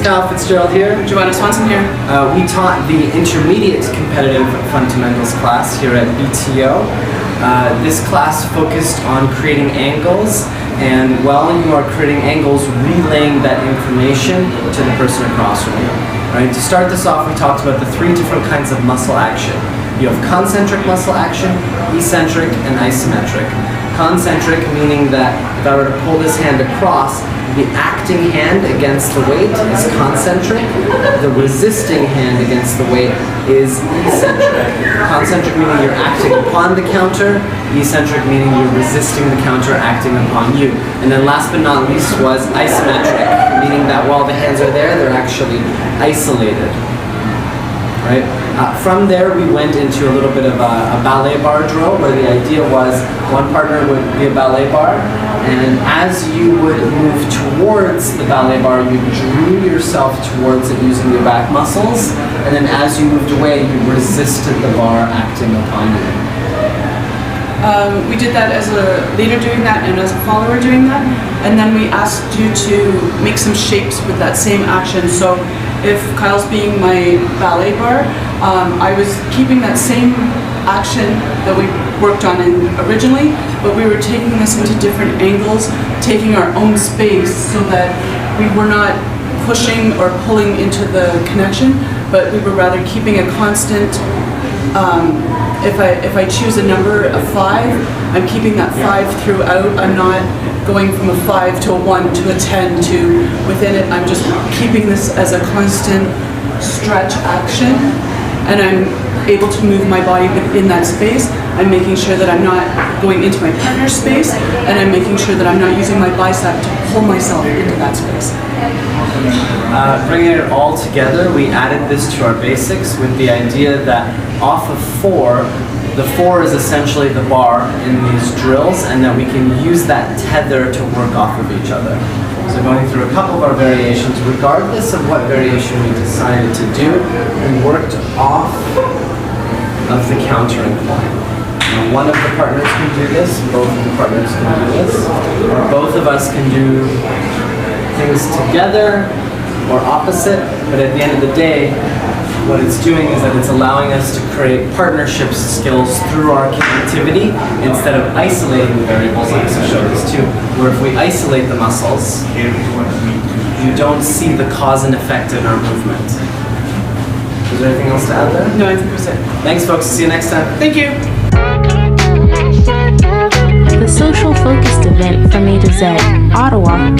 FitzGerald here. Joanna, Swanson here. We taught the intermediate competitive fundamentals class here at BTO. This class focused on creating angles, and while you are creating angles, relaying that information to the person across from you. Right? To start this off, we talked about the three different kinds of muscle action. You have concentric muscle action, eccentric, and isometric. Concentric meaning that if I were to pull this hand across, the acting hand against the weight is concentric. The resisting hand against the weight is eccentric. Concentric meaning you're acting upon the counter. Eccentric meaning you're resisting the counter acting upon you. And then last but not least was isometric, meaning that while the hands are there, they're actually isolated. Right? From there, we went into a little bit of a ballet bar drill, where the idea was one partner would be a ballet bar, and as you would move towards the ballet bar, you drew yourself towards it using your back muscles, and then as you moved away, you resisted the bar acting upon you. We did that as a leader doing that and as a follower doing that, and then we asked you to make some shapes with that same action. So if Kyle's being my ballet bar, I was keeping that same action that we worked on originally, but we were taking this into different angles, taking our own space so that we were not pushing or pulling into the connection, but we were rather keeping a constant. If I choose a number of 5, I'm keeping that 5 throughout. I'm not going from a 5 to a 1 to a 10 to within it. I'm just keeping this as a constant stretch action, and I'm able to move my body within that space. I'm making sure that I'm not going into my partner's space, and I'm making sure that I'm not using my bicep to pull myself into that space. Bringing it all together, we added this to our basics with the idea that off of 4, the 4 is essentially the bar in these drills, and that we can use that tether to work off of each other. So going through a couple of our variations, regardless of what variation we decided to do, we worked off of the countering point. Now, one of the partners can do this, both of the partners can do this, or both of us can do things together or opposite, but at the end of the day, what it's doing is that it's allowing us to create partnership skills through our connectivity instead of isolating the variables, like I showed this too, where if we isolate the muscles, you don't see the cause and effect in our movement. Is there anything else to add there? No, I think that's it. Thanks, folks. See you next time. Thank you. The social focused event from A to Z, Ottawa,